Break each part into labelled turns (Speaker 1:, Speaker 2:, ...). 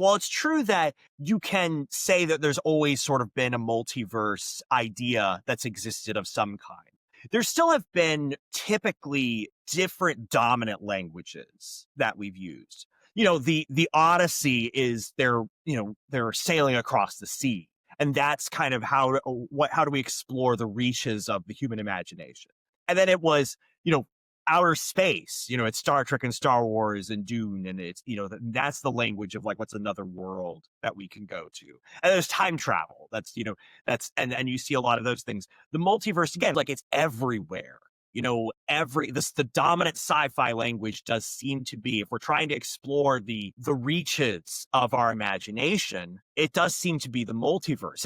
Speaker 1: While it's true that you can say that there's always sort of been a multiverse idea that's existed of some kind, there still have been typically different dominant languages that we've used. The Odyssey is they're sailing across the sea. And that's kind of how do we explore the reaches of the human imagination. And then it was, outer space, it's Star Trek and Star Wars and Dune. And it's, that's the language of like, what's another world that we can go to? And there's time travel. And you see a lot of those things. The multiverse, again, like it's everywhere. The dominant sci-fi language does seem to be, if we're trying to explore the reaches of our imagination, it does seem to be the multiverse.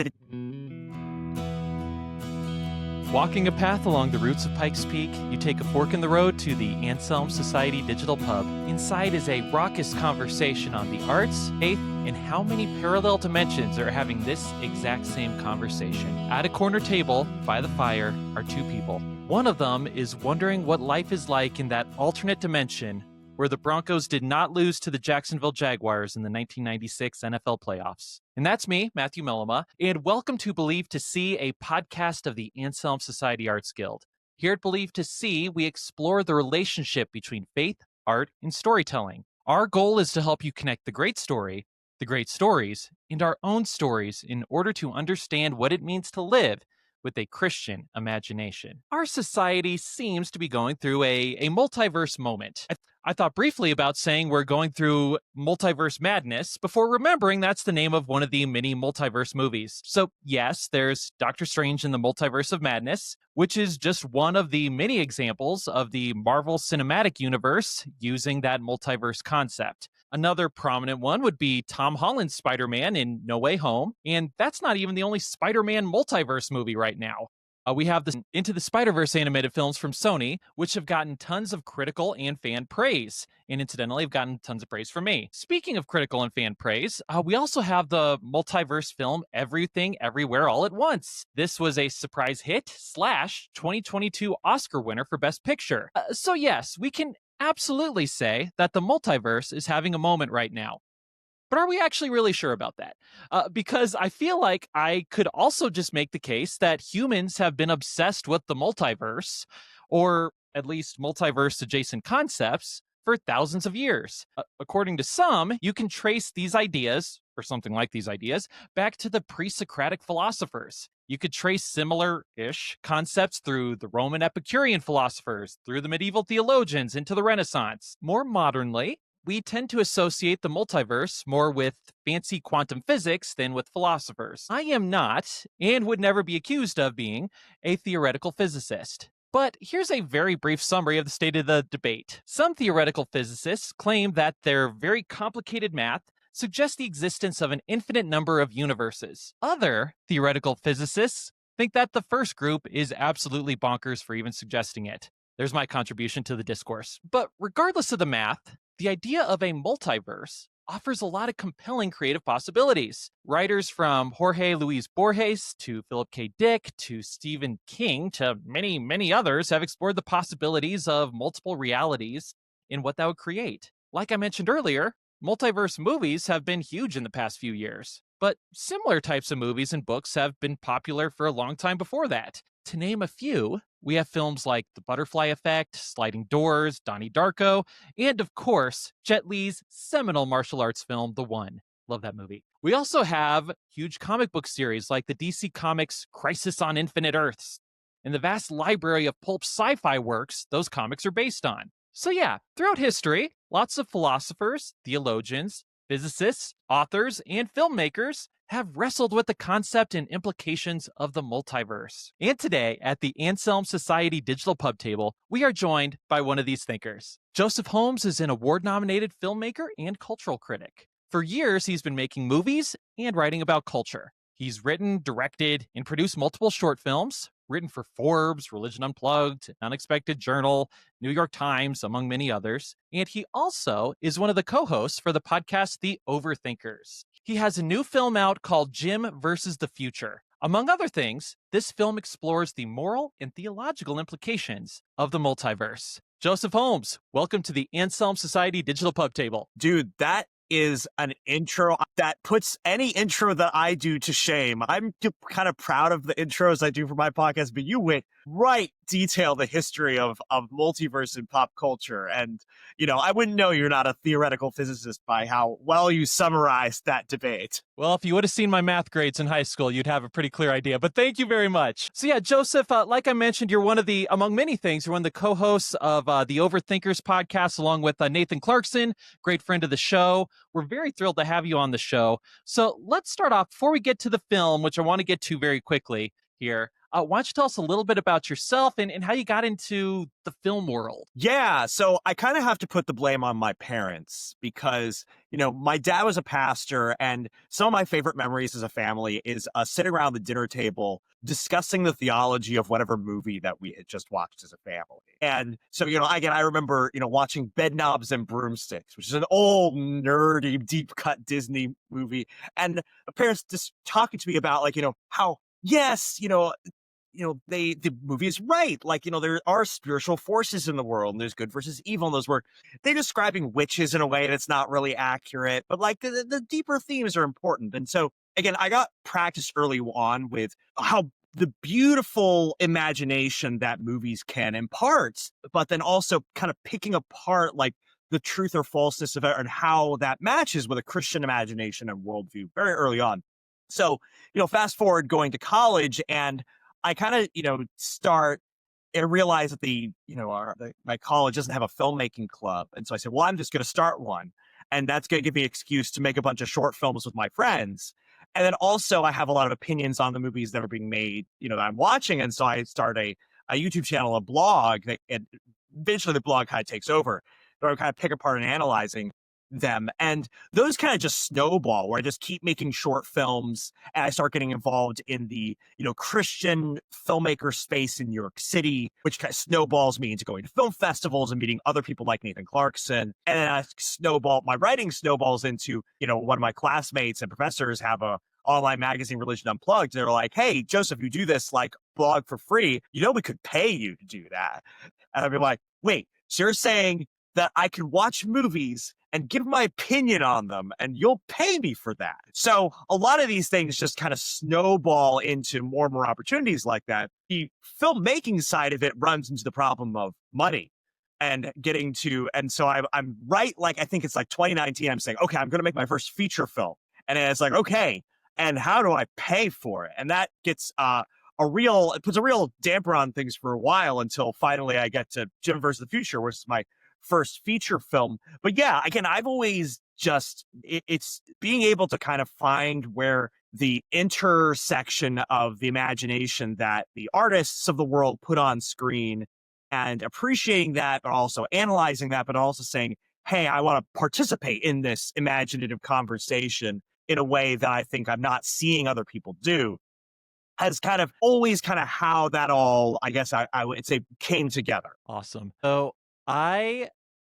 Speaker 2: Walking a path along the roots of Pikes Peak, you take a fork in the road to the Anselm Society Digital Pub. Inside is a raucous conversation on the arts, faith, and how many parallel dimensions are having this exact same conversation. At a corner table by the fire are two people. One of them is wondering what life is like in that alternate dimension where the Broncos did not lose to the Jacksonville Jaguars in the 1996 NFL playoffs. And that's me, Matthew Mellema, and welcome to Believe to See, a podcast of the Anselm Society Arts Guild. Here at Believe to See, we explore the relationship between faith, art, and storytelling. Our goal is to help you connect the great story, the great stories, and our own stories in order to understand what it means to live with a Christian imagination. Our society seems to be going through a multiverse moment. I thought briefly about saying we're going through multiverse madness before remembering that's the name of one of the many multiverse movies. So yes, there's Doctor Strange in the Multiverse of Madness, which is just one of the many examples of the Marvel Cinematic Universe using that multiverse concept. Another prominent one would be Tom Holland's Spider-Man in No Way Home, and that's not even the only Spider-Man multiverse movie right now. We have the Into the Spider-Verse animated films from Sony, which have gotten tons of critical and fan praise, and incidentally have gotten tons of praise from me. Speaking of critical and fan praise, we also have the multiverse film Everything Everywhere All at Once. This was a surprise hit / 2022 Oscar winner for Best Picture. So yes, we can absolutely say that the multiverse is having a moment right now. But are we actually really sure about that? Because I feel like I could also just make the case that humans have been obsessed with the multiverse, or at least multiverse-adjacent concepts, for thousands of years. According to some, you can trace these ideas, or something like these ideas, back to the pre-Socratic philosophers. You could trace similar-ish concepts through the Roman Epicurean philosophers, through the medieval theologians, into the Renaissance. More modernly, we tend to associate the multiverse more with fancy quantum physics than with philosophers. I am not, and would never be accused of being, a theoretical physicist. But here's a very brief summary of the state of the debate. Some theoretical physicists claim that their very complicated math suggests the existence of an infinite number of universes. Other theoretical physicists think that the first group is absolutely bonkers for even suggesting it. There's my contribution to the discourse. But regardless of the math, the idea of a multiverse offers a lot of compelling creative possibilities. Writers from Jorge Luis Borges to Philip K. Dick to Stephen King to many, many others have explored the possibilities of multiple realities in what that would create. Like I mentioned earlier, multiverse movies have been huge in the past few years, but similar types of movies and books have been popular for a long time before that. To name a few, we have films like The Butterfly Effect, Sliding Doors, Donnie Darko, and of course, Jet Li's seminal martial arts film, The One. Love that movie. We also have huge comic book series like the DC Comics Crisis on Infinite Earths, and the vast library of pulp sci-fi works those comics are based on. So yeah, throughout history, lots of philosophers, theologians, physicists, authors, and filmmakers have wrestled with the concept and implications of the multiverse. And today, at the Anselm Society Digital Pub table, we are joined by one of these thinkers. Joseph Holmes is an award-nominated filmmaker and cultural critic. For years, he's been making movies and writing about culture. He's written, directed, and produced multiple short films, written for Forbes, Religion Unplugged, Unexpected Journal, New York Times, among many others. And he also is one of the co-hosts for the podcast The Overthinkers. He has a new film out called Jim versus the Future. Among other things, this film explores the moral and theological implications of the multiverse. Joseph Holmes, welcome to the Anselm Society Digital Pub table.
Speaker 1: Dude, that is an intro that puts any intro that I do to shame. I'm kind of proud of the intros I do for my podcast, but you went right detail the history of multiverse in pop culture. And, I wouldn't know you're not a theoretical physicist by how well you summarized that debate.
Speaker 2: Well, if you would have seen my math grades in high school, you'd have a pretty clear idea. But thank you very much. So yeah, Joseph, like I mentioned, you're one of the, among many things, you're one of the co-hosts of the Overthinkers podcast, along with Nathan Clarkson, great friend of the show. We're very thrilled to have you on the show. So let's start off, before we get to the film, which I want to get to very quickly here. Why don't you tell us a little bit about yourself and how you got into the film world?
Speaker 1: Yeah, so I kind of have to put the blame on my parents because, my dad was a pastor, and some of my favorite memories as a family is sitting around the dinner table discussing the theology of whatever movie that we had just watched as a family. And so, again, I remember, watching Bedknobs and Broomsticks, which is an old, nerdy, deep cut Disney movie. And my parents just talking to me about, like, how, yes, the movie is right. Like, there are spiritual forces in the world and there's good versus evil. And those were, they're describing witches in a way that's not really accurate, but like the deeper themes are important. And so again, I got practice early on with how the beautiful imagination that movies can impart, but then also kind of picking apart like the truth or falseness of it and how that matches with a Christian imagination and worldview very early on. So, fast forward going to college, and I kind of, start and realize that my college doesn't have a filmmaking club. And so I said, well, I'm just going to start one. And that's going to give me an excuse to make a bunch of short films with my friends. And then also I have a lot of opinions on the movies that are being made, that I'm watching. And so I start a YouTube channel, a blog, and eventually the blog kind of takes over. But I kind of pick apart and analyzing them. And those kind of just snowball where I just keep making short films and I start getting involved in the, Christian filmmaker space in New York City, which kind of snowballs me into going to film festivals and meeting other people like Nathan Clarkson. And then my writing snowballs into, one of my classmates and professors have a online magazine, Religion Unplugged. They're like, hey, Joseph, you do this like blog for free. We could pay you to do that. And I'd be like, wait, so you're saying that I can watch movies and give my opinion on them, and you'll pay me for that. So a lot of these things just kind of snowball into more and more opportunities like that. The filmmaking side of it runs into the problem of money and and so I'm right, like, I think it's like 2019, I'm saying, okay, I'm going to make my first feature film. And then it's like, okay, and how do I pay for it? And that gets, it puts a real damper on things for a while until finally I get to Jim vs. the Future, which is my first feature film. But yeah, again, I've always it's being able to kind of find where the intersection of the imagination that the artists of the world put on screen and appreciating that, but also analyzing that, but also saying, hey, I want to participate in this imaginative conversation in a way that I think I'm not seeing other people do, has kind of always kind of how that all, I guess I would say, came together.
Speaker 2: Awesome. So I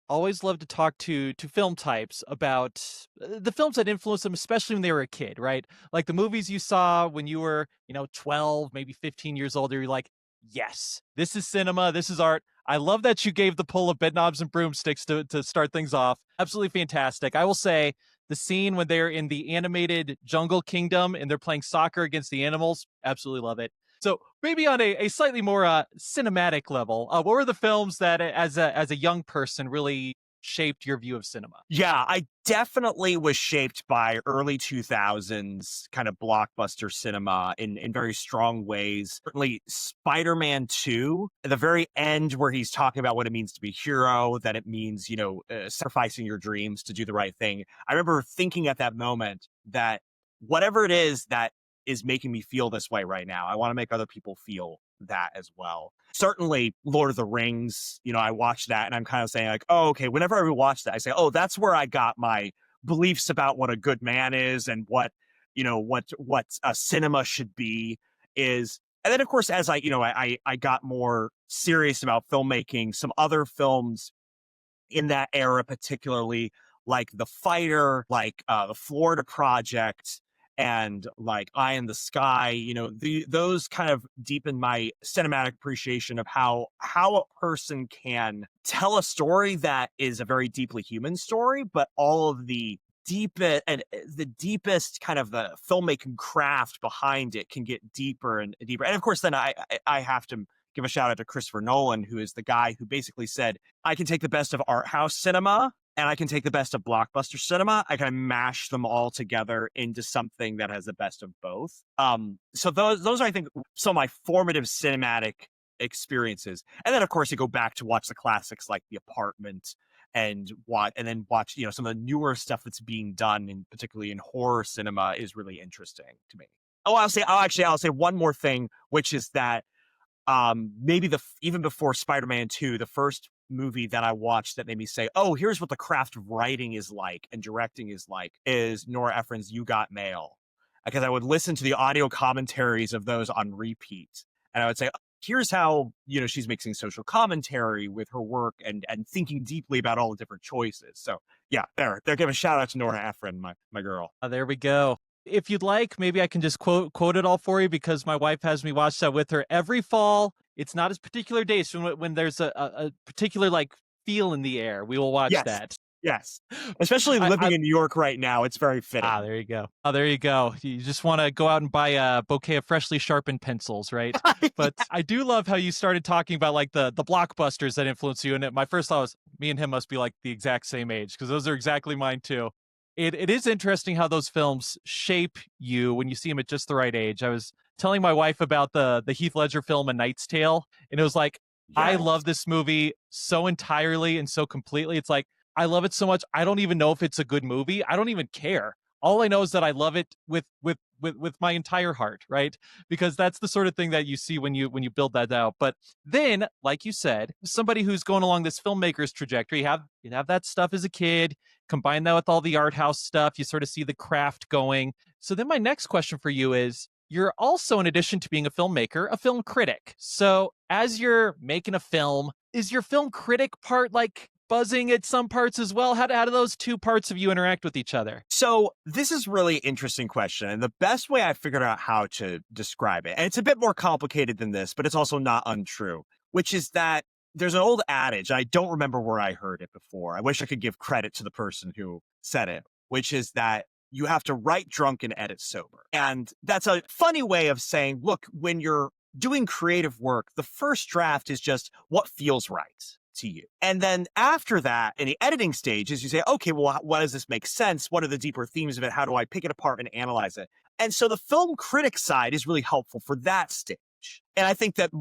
Speaker 2: always love to talk to film types about the films that influenced them, especially when they were a kid, right? Like the movies you saw when you were, 12, maybe 15 years old. You're like, yes, this is cinema. This is art. I love that you gave the pull of Bedknobs and Broomsticks to start things off. Absolutely fantastic. I will say the scene when they're in the animated Jungle Kingdom and they're playing soccer against the animals, absolutely love it. So maybe on a slightly more cinematic level, what were the films that as a young person really shaped your view of cinema?
Speaker 1: Yeah, I definitely was shaped by early 2000s kind of blockbuster cinema in very strong ways. Certainly Spider-Man 2, at the very end where he's talking about what it means to be a hero, that it means, sacrificing your dreams to do the right thing. I remember thinking at that moment that whatever it is that is making me feel this way right now, I want to make other people feel that as well. Certainly Lord of the Rings, I watched that and I'm kind of saying like, oh, okay, whenever I watch that, I say, oh, that's where I got my beliefs about what a good man is and what a cinema should be is. And then of course, as I got more serious about filmmaking, some other films in that era, particularly like The Fighter, like the Florida Project, and like Eye in the Sky, those kind of deepen my cinematic appreciation of how a person can tell a story that is a very deeply human story, but all of the the deepest kind of the filmmaking craft behind it can get deeper and deeper. And of course, then I have to give a shout out to Christopher Nolan, who is the guy who basically said, I can take the best of art house cinema and I can take the best of blockbuster cinema. I kind of mash them all together into something that has the best of both. So those are, I think, some of my formative cinematic experiences. And then, of course, you go back to watch the classics like The Apartment and then watch, some of the newer stuff that's being done, and particularly in horror cinema, is really interesting to me. Oh, I'll say one more thing, which is that maybe even before Spider-Man 2, the first movie that I watched that made me say, oh, here's what the craft of writing is like and directing is like, is Nora Ephron's You Got Mail. Because I would listen to the audio commentaries of those on repeat. And I would say, here's how, she's mixing social commentary with her work and thinking deeply about all the different choices. So yeah, they're giving a shout out to Nora Ephron, my girl.
Speaker 2: There we go. If you'd like, maybe I can just quote it all for you, because my wife has me watch that with her every fall. It's not as particular days when there's a particular feel in the air. We will watch that.
Speaker 1: Yes. Especially living in New York right now, it's very fitting.
Speaker 2: There you go. There you go. You just want to go out and buy a bouquet of freshly sharpened pencils, right? But I do love how you started talking about the blockbusters that influence you. And my first thought was, me and him must be the exact same age, because those are exactly mine too. It is interesting how those films shape you when you see them at just the right age. I was telling my wife about the Heath Ledger film A Knight's Tale, and it was yes. I love this movie so entirely and so completely. It's I love it so much, I don't even know if it's a good movie. I don't even care. All I know is that I love it with my entire heart, right? Because that's the sort of thing that you see when you build that out. But then, like you said, somebody who's going along this filmmaker's trajectory, you have that stuff as a kid, combine that with all the art house stuff, you sort of see the craft going. So then my next question for you is, you're also, in addition to being a filmmaker, a film critic. So as you're making a film, is your film critic part buzzing at some parts as well? How do those two parts of you interact with each other?
Speaker 1: So this is really interesting question. And the best way I figured out how to describe it, and it's a bit more complicated than this, but it's also not untrue, which is that there's an old adage. I don't remember where I heard it before. I wish I could give credit to the person who said it, which is that you have to write drunk and edit sober. And that's a funny way of saying, look, when you're doing creative work, the first draft is just what feels right to you. And then after that, in the editing stages, you say, okay, well, what does this make sense? What are the deeper themes of it? How do I pick it apart and analyze it? And so the film critic side is really helpful for that stage. And I think that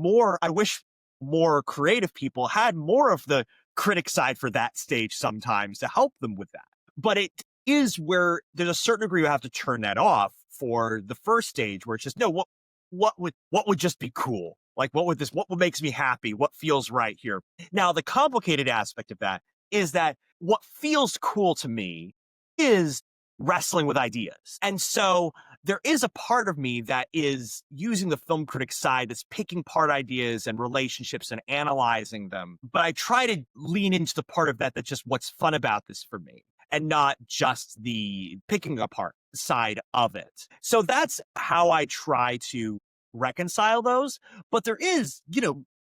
Speaker 1: I wish more creative people had more of the critic side for that stage sometimes to help them with that. But it is where there's a certain degree you have to turn that off for the first stage, where it's just, no, what would just be cool? What makes me happy? What feels right here? Now, the complicated aspect of that is that what feels cool to me is wrestling with ideas. And so there is a part of me that is using the film critic side that's picking apart ideas and relationships and analyzing them. But I try to lean into the part of that that's just what's fun about this for me, and not just the picking apart side of it. So that's how I try to reconcile those. But there is,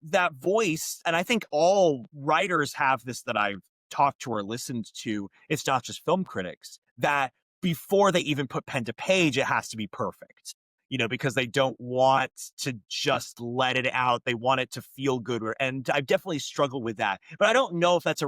Speaker 1: that voice, and I think all writers have this that I've talked to or listened to. It's not just film critics, that before they even put pen to page, it has to be perfect, because they don't want to just let it out. They want it to feel good. And I've definitely struggled with that. But I don't know if that's a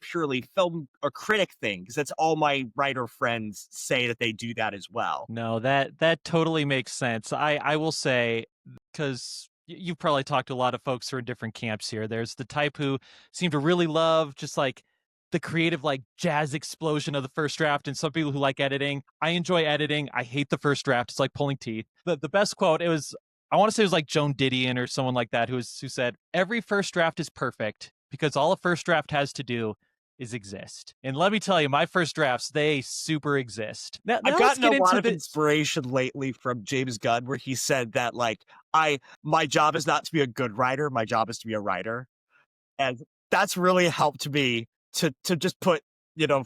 Speaker 1: purely film or critic thing, because that's all my writer friends say, that they do that as well.
Speaker 2: No, that totally makes sense. I will say, because you've probably talked to a lot of folks who are in different camps here. There's the type who seem to really love just the creative jazz explosion of the first draft, and some people who like editing. I enjoy editing. I hate the first draft. It's like pulling teeth. The best quote, I want to say it was Joan Didion or someone like that, who said, every first draft is perfect because all a first draft has to do is exist. And let me tell you, my first drafts, they super exist. Now
Speaker 1: I've gotten a lot of inspiration lately from James Gunn, where he said that my job is not to be a good writer, my job is to be a writer. And that's really helped me to just put,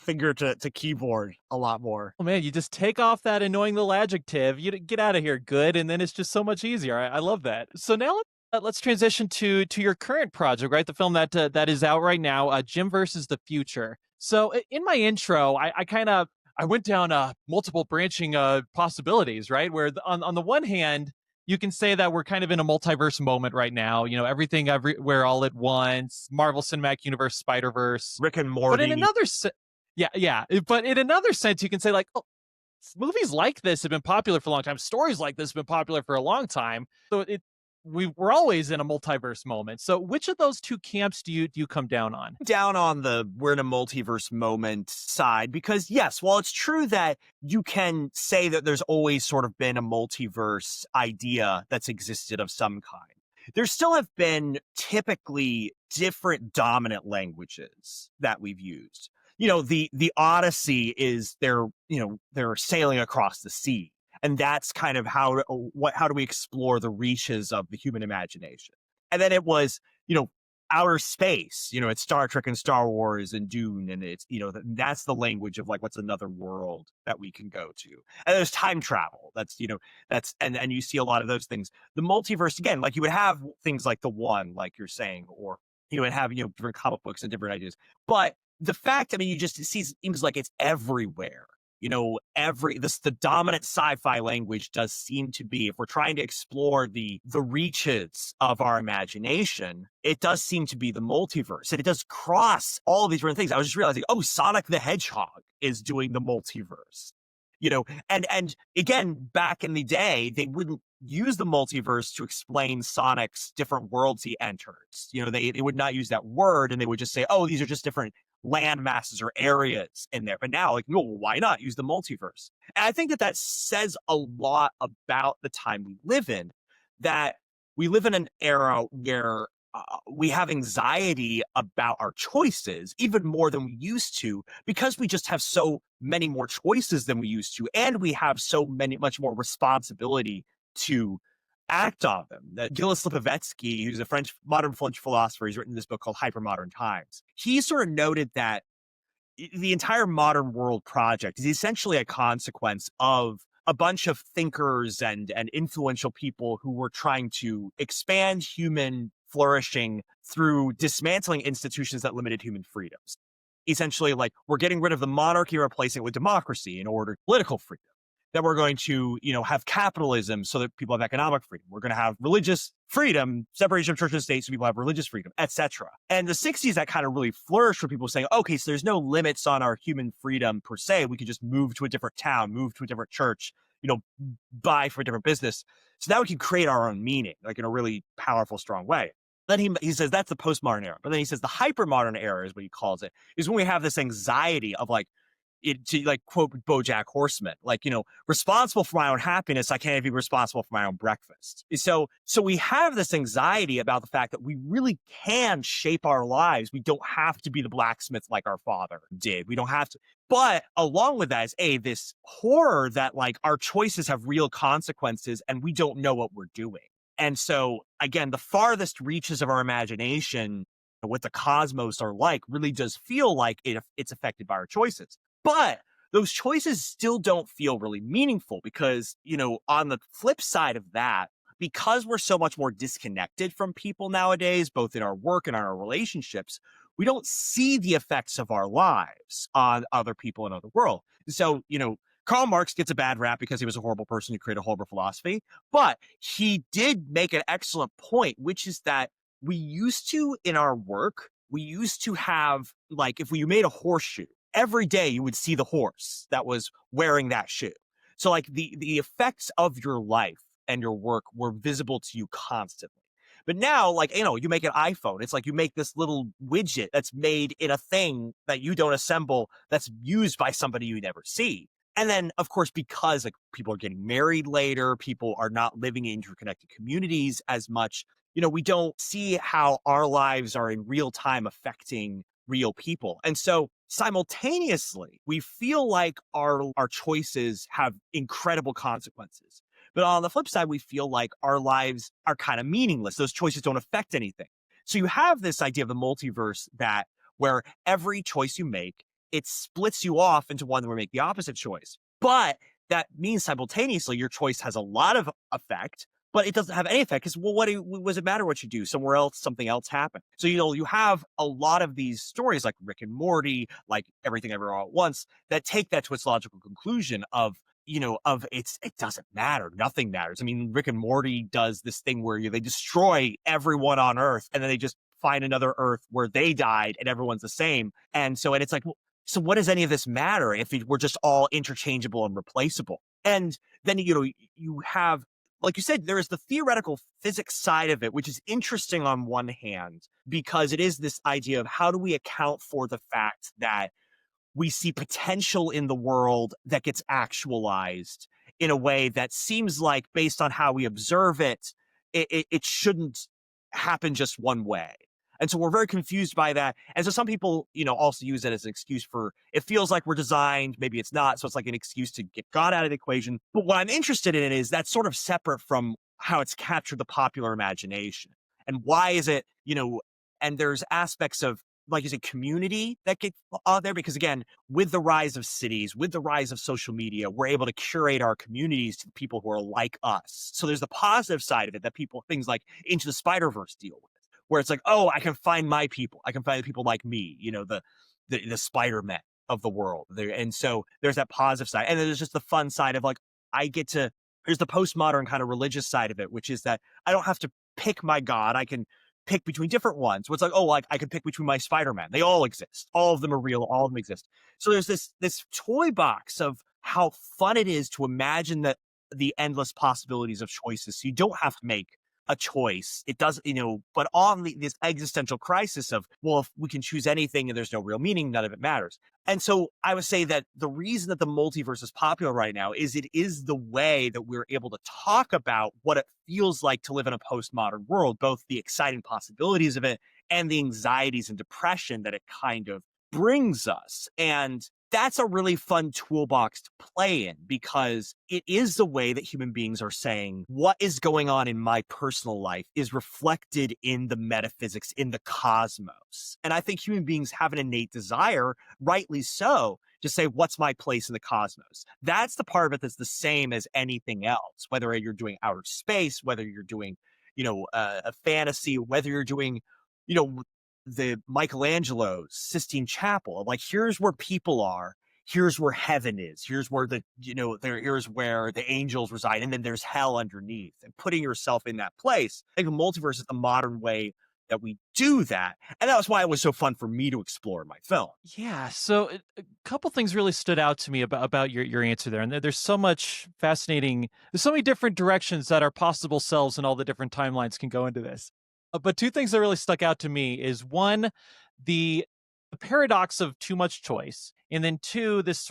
Speaker 1: finger to keyboard a lot more.
Speaker 2: Oh man, you just take off that annoying little adjective, you get out of here good, and then it's just so much easier. I love that. So now let's transition to your current project, right? The film that is out right now, Jim versus the Future. So in my intro, I kind of I went down multiple branching possibilities, right? Where on the one hand, you can say that we're kind of in a multiverse moment right now. Everything everywhere all at once, Marvel Cinematic Universe, Spider-Verse.
Speaker 1: Rick and
Speaker 2: But in
Speaker 1: Morty.
Speaker 2: another yeah, yeah. But in another sense, you can say like, oh, movies like this have been popular for a long time. Stories like this have been popular for a long time. So we're always in a multiverse moment. So which of those two camps do you come down on?
Speaker 1: Down on the we're in a multiverse moment side, because yes, while it's true that you can say that there's always sort of been a multiverse idea that's existed of some kind, there still have been typically different dominant languages that we've used. The Odyssey is they're sailing across the sea. And that's kind of how do we explore the reaches of the human imagination. And then it was, outer space, it's Star Trek and Star Wars and Dune. And it's, that's the language of like, what's another world that we can go to. And there's time travel. And you see a lot of those things. The multiverse, again, like you would have things like The One, like you're saying, or you would have, different comic books and different ideas. But the fact, you just see, it seems like it's everywhere. The dominant sci-fi language does seem to be, if we're trying to explore the reaches of our imagination, it does seem to be the multiverse. And it does cross all of these different things. I was just realizing, Sonic the Hedgehog is doing the multiverse. And again, back in the day, they wouldn't use the multiverse to explain Sonic's different worlds he enters. They would not use that word, and they would just say, these are just different land masses or areas in there. But now, why not use the multiverse? And I think that says a lot about the time we live in, that we live in an era where we have anxiety about our choices even more than we used to, because we just have so many more choices than we used to. And we have much more responsibility to act on them. That Gilles Lipovetsky, who's a modern French philosopher, he's written this book called Hypermodern Times. He sort of noted that the entire modern world project is essentially a consequence of a bunch of thinkers and influential people who were trying to expand human flourishing through dismantling institutions that limited human freedoms. Essentially, like, we're getting rid of the monarchy and replacing it with democracy in order to political freedom. That we're going to, have capitalism so that people have economic freedom. We're going to have religious freedom, separation of church and state so people have religious freedom, etc. And the 60s, that kind of really flourished for people saying, okay, so there's no limits on our human freedom per se. We could just move to a different town, move to a different church, buy for a different business. So now we can create our own meaning, like in a really powerful, strong way. Then he says that's the postmodern era. But then he says the hypermodern era is what he calls it, is when we have this anxiety of to quote BoJack Horseman, responsible for my own happiness, I can't even be responsible for my own breakfast. So we have this anxiety about the fact that we really can shape our lives. We don't have to be the blacksmith like our father did. We don't have to. But along with that is this horror that our choices have real consequences and we don't know what we're doing. And so again, the farthest reaches of our imagination, what the cosmos are like, really does feel like it's affected by our choices. But those choices still don't feel really meaningful because, on the flip side of that, because we're so much more disconnected from people nowadays, both in our work and our relationships, we don't see the effects of our lives on other people in other world. So, Karl Marx gets a bad rap because he was a horrible person who created a horrible philosophy, but he did make an excellent point, which is that we used to, in our work, we used to have, if you made a horseshoe, every day you would see the horse that was wearing that shoe. So the effects of your life and your work were visible to you constantly. But now, you make an iPhone. It's like you make this little widget that's made in a thing that you don't assemble, that's used by somebody you never see. And then, of course, because people are getting married later, people are not living in interconnected communities as much, we don't see how our lives are in real time affecting real people. And so simultaneously, we feel like our choices have incredible consequences. But on the flip side, we feel like our lives are kind of meaningless. Those choices don't affect anything. So you have this idea of the multiverse where every choice you make, it splits you off into one where you make the opposite choice. But that means simultaneously your choice has a lot of effect, but it doesn't have any effect because, well, what does it matter what you do? Somewhere else, something else happened. So, you have a lot of these stories like Rick and Morty, like Everything Everywhere All at Once, that take that to its logical conclusion of, it doesn't matter. Nothing matters. I mean, Rick and Morty does this thing where they destroy everyone on Earth and then they just find another Earth where they died and everyone's the same. And it's like, well, so what does any of this matter if we're just all interchangeable and replaceable? And then, you have, like you said, there is the theoretical physics side of it, which is interesting on one hand, because it is this idea of how do we account for the fact that we see potential in the world that gets actualized in a way that seems like, based on how we observe it, it shouldn't happen just one way. And so we're very confused by that. And so some people, also use that as an excuse for, it feels like we're designed, maybe it's not. So it's like an excuse to get God out of the equation. But what I'm interested in is that's sort of separate from how it's captured the popular imagination. And why is it, and there's aspects of, like you said, community that get out there, because again, with the rise of cities, with the rise of social media, we're able to curate our communities to the people who are like us. So there's the positive side of it that things like Into the Spider-Verse deal with, where it's like, oh, I can find my people. I can find the people like me, the Spider-Men of the world. And so there's that positive side. And then there's just the fun side of like, there's the postmodern kind of religious side of it, which is that I don't have to pick my God. I can pick between different ones. So it's like, oh, like I can pick between my Spider-Man. They all exist. All of them are real. All of them exist. So there's this toy box of how fun it is to imagine that the endless possibilities of choices. So you don't have to make a choice. It does, but on this existential crisis of, well, if we can choose anything and there's no real meaning, none of it matters. And so I would say that the reason that the multiverse is popular right now is it is the way that we're able to talk about what it feels like to live in a postmodern world, both the exciting possibilities of it and the anxieties and depression that it kind of brings us. And that's a really fun toolbox to play in, because it is the way that human beings are saying what is going on in my personal life is reflected in the metaphysics, in the cosmos. And I think human beings have an innate desire, rightly so, to say, what's my place in the cosmos? That's the part of it that's the same as anything else, whether you're doing outer space, whether you're doing, a fantasy, whether you're doing, the Michelangelo's Sistine Chapel. Like, here's where people are. Here's where heaven is. Here's where here's where the angels reside. And then there's hell underneath. And putting yourself in that place. I think the multiverse is the modern way that we do that. And that was why it was so fun for me to explore in my film.
Speaker 2: Yeah. So a couple things really stood out to me about your answer there. And there's so much fascinating, there's so many different directions that our possible selves and all the different timelines can go into this. But two things that really stuck out to me is one, the paradox of too much choice, and then two, this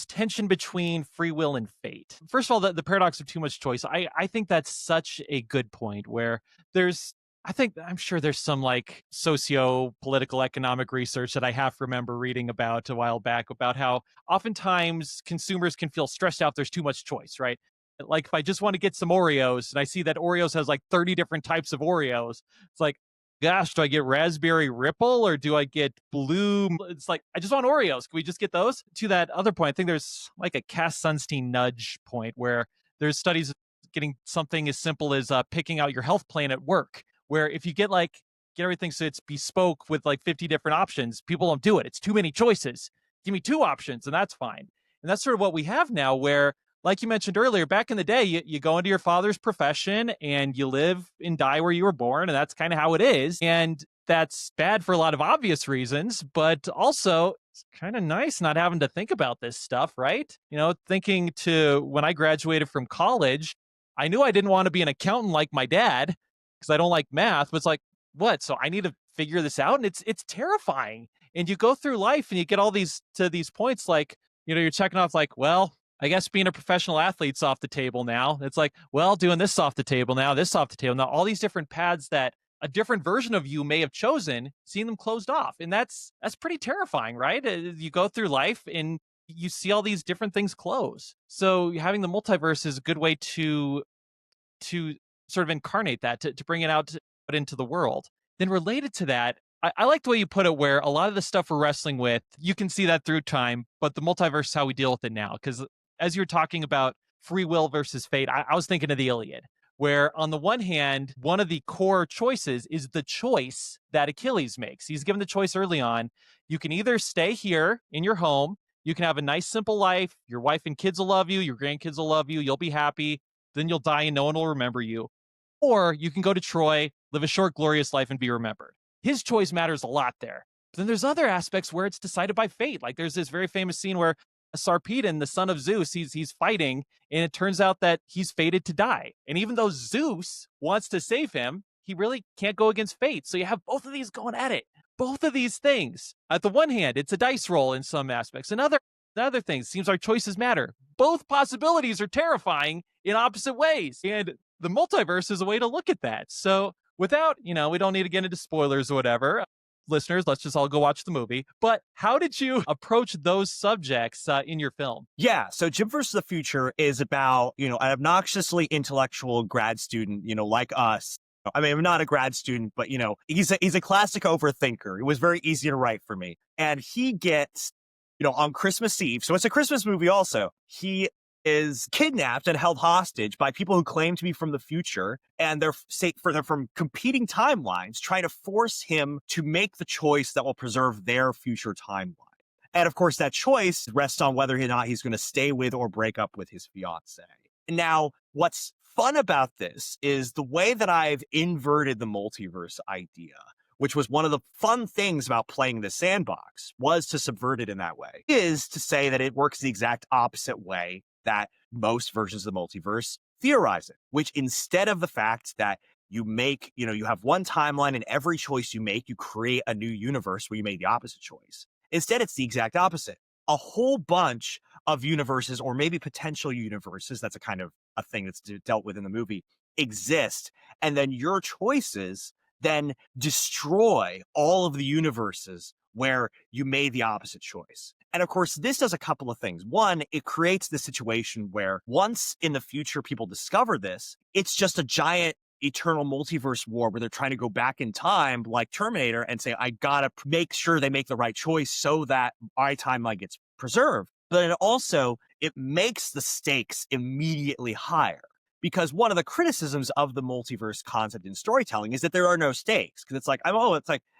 Speaker 2: tension between free will and fate. First of all, the paradox of too much choice. I think that's such a good point where I'm sure there's some like socio-political economic research that I have to remember reading about a while back about how oftentimes consumers can feel stressed out if there's too much choice, right? Like if I just want to get some Oreos and I see that Oreos has like 30 different types of Oreos, it's like, gosh, do I get raspberry ripple or do I get blue? It's like, I just want Oreos. Can we just get those? To that other point, I think there's like a Cass Sunstein nudge point where there's studies getting something as simple as picking out your health plan at work, where if you get everything so it's bespoke with like 50 different options, people don't do it. It's too many choices. Give me 2 options and that's fine. And that's sort of what we have now where, like you mentioned earlier, back in the day, you go into your father's profession and you live and die where you were born. And that's kind of how it is. And that's bad for a lot of obvious reasons, but also it's kind of nice not having to think about this stuff, right? Thinking to when I graduated from college, I knew I didn't want to be an accountant like my dad because I don't like math, but it's like, what? So I need to figure this out. And it's terrifying. And you go through life and you get all these points like, you're checking off like, well, I guess being a professional athlete's off the table now. It's like, well, doing this off the table now, this off the table now, all these different paths that a different version of you may have chosen, seeing them closed off. And that's pretty terrifying, right? You go through life and you see all these different things close. So having the multiverse is a good way to sort of incarnate that, to bring it out into the world. Then related to that, I like the way you put it, where a lot of the stuff we're wrestling with, you can see that through time, but the multiverse is how we deal with it now. Because as you're talking about free will versus fate, I was thinking of the Iliad, where on the one hand, one of the core choices is the choice that Achilles makes. He's given the choice early on. You can either stay here in your home, you can have a nice, simple life. Your wife and kids will love you. Your grandkids will love you. You'll be happy. Then you'll die and no one will remember you. Or you can go to Troy, live a short, glorious life and be remembered. His choice matters a lot there. But then there's other aspects where it's decided by fate. Like there's this very famous scene where Sarpedon, the son of Zeus, he's fighting, and it turns out that he's fated to die. And even though Zeus wants to save him, he really can't go against fate. So you have both of these going at it. Both of these things. At the one hand, it's a dice roll in some aspects. In other things, seems our choices matter. Both possibilities are terrifying in opposite ways. And the multiverse is a way to look at that. So without, we don't need to get into spoilers or whatever. Listeners, let's just all go watch the movie. But how did you approach those subjects in your film?
Speaker 1: Yeah, so Jim versus the Future is about, an obnoxiously intellectual grad student, like us. I mean, I'm not a grad student, but, he's a classic overthinker. It was very easy to write for me. And he gets, on Christmas Eve, so it's a Christmas movie also, he is kidnapped and held hostage by people who claim to be from the future, and they're from competing timelines, trying to force him to make the choice that will preserve their future timeline. And of course, that choice rests on whether or not he's going to stay with or break up with his fiance. Now, what's fun about this is the way that I've inverted the multiverse idea, which was one of the fun things about playing the sandbox, was to subvert it in that way, is to say that it works the exact opposite way that most versions of the multiverse theorize it, which instead of the fact that you make, you have one timeline and every choice you make, you create a new universe where you made the opposite choice. Instead, it's the exact opposite. A whole bunch of universes, or maybe potential universes, that's a kind of a thing that's dealt with in the movie, exist. And then your choices then destroy all of the universes where you made the opposite choice. And of course, this does a couple of things. One, it creates the situation where once in the future people discover this, it's just a giant eternal multiverse war where they're trying to go back in time like Terminator and say, I gotta make sure they make the right choice so that my timeline gets preserved. But it makes the stakes immediately higher. Because one of the criticisms of the multiverse concept in storytelling is that there are no stakes. Because it's like,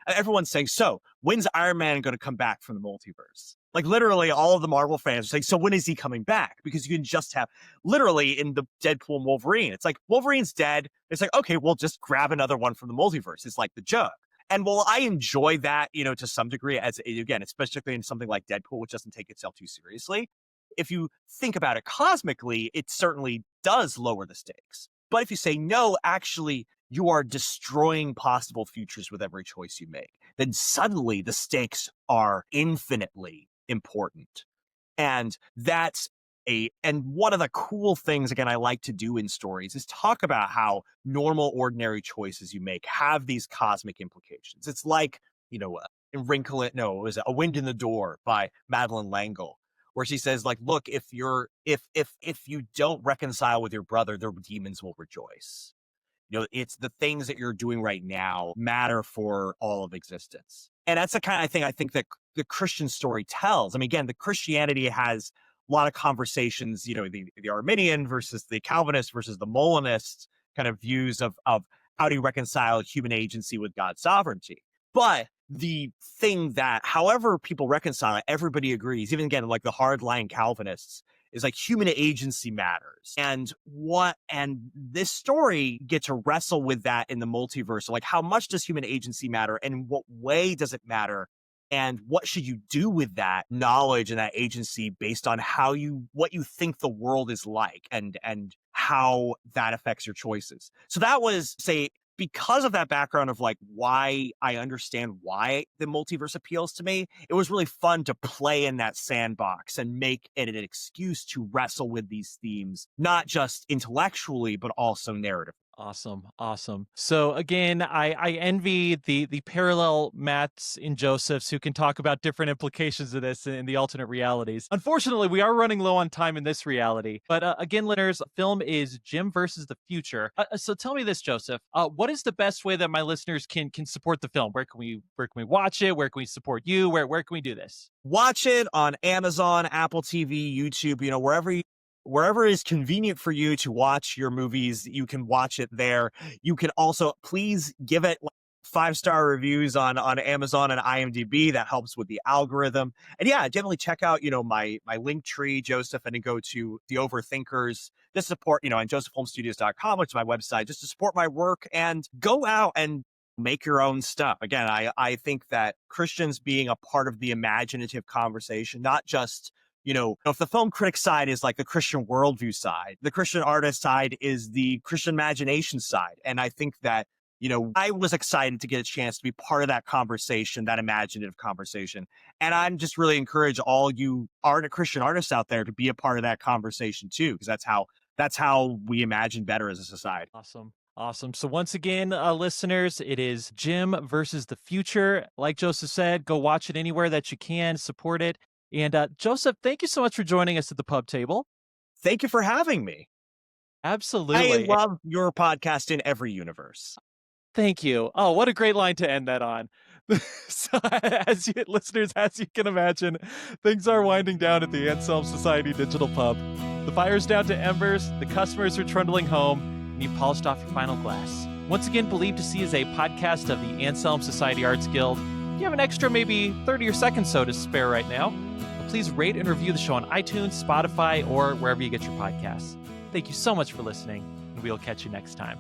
Speaker 1: everyone's saying, so when's Iron Man going to come back from the multiverse? Like literally all of the Marvel fans are saying, so when is he coming back? Because you can just have literally in the Deadpool and Wolverine, it's like Wolverine's dead. It's like, okay, we'll just grab another one from the multiverse. It's like the joke. And while I enjoy that, to some degree, especially in something like Deadpool, which doesn't take itself too seriously, if you think about it cosmically, it certainly does lower the stakes. But if you say, no, actually, you are destroying possible futures with every choice you make, then suddenly the stakes are infinitely important. And and one of the cool things, again, I like to do in stories is talk about how normal, ordinary choices you make have these cosmic implications. It's like, in A Wind in the Door by Madeleine L'Engle, where she says, like, look, if you don't reconcile with your brother, the demons will rejoice. It's the things that you're doing right now matter for all of existence. And that's the kind of thing I think that the Christian story tells. I mean, again, the Christianity has a lot of conversations, the Arminian versus the Calvinist versus the Molinist kind of views of how do you reconcile human agency with God's sovereignty. But the thing that, however people reconcile it, everybody agrees, even again, like the hardline Calvinists, is like human agency matters. And this story gets to wrestle with that in the multiverse. So like, how much does human agency matter? And in what way does it matter? And what should you do with that knowledge and that agency based on what you think the world is like and how that affects your choices? So that was, because of that background of like why I understand why the multiverse appeals to me, it was really fun to play in that sandbox and make it an excuse to wrestle with these themes, not just intellectually, but also narratively.
Speaker 2: Awesome. So again, I envy the parallel Matts in Josephs who can talk about different implications of this in the alternate realities. Unfortunately, we are running low on time in this reality. But again, listeners, film is Jim versus the Future. So tell me this, Joseph. What is the best way that my listeners can support the film? Where can we watch it? Where can we support you? Where can we do this?
Speaker 1: Watch it on Amazon, Apple TV, YouTube, wherever wherever is convenient for you to watch your movies, you can watch it there. You can also please give it 5-star reviews on Amazon and IMDb. That helps with the algorithm. And yeah, definitely check out, my link tree, Joseph, and then go to The Overthinkers to support, and josephholmesstudios.com, which is my website, just to support my work and go out and make your own stuff. Again, I think that Christians being a part of the imaginative conversation, not just, if the film critic side is like the Christian worldview side, the Christian artist side is the Christian imagination side. And I think that, I was excited to get a chance to be part of that conversation, that imaginative conversation. And I'm just really encourage all you Christian artists out there to be a part of that conversation too, because that's how we imagine better as a society.
Speaker 2: Awesome. Awesome. So once again, listeners, it is Jim versus the Future. Like Joseph said, go watch it anywhere that you can, support it. And Joseph, thank you so much for joining us at the pub table.
Speaker 1: Thank you for having me.
Speaker 2: Absolutely.
Speaker 1: I love your podcast in every universe.
Speaker 2: Thank you. Oh, what a great line to end that on. So, listeners, as you can imagine, things are winding down at the Anselm Society Digital Pub. The fire's down to embers, the customers are trundling home, and you've polished off your final glass. Once again, Believe to See is a podcast of the Anselm Society Arts Guild. If you have an extra maybe 30 or seconds so to spare right now, please rate and review the show on iTunes, Spotify, or wherever you get your podcasts. Thank you so much for listening, and we'll catch you next time.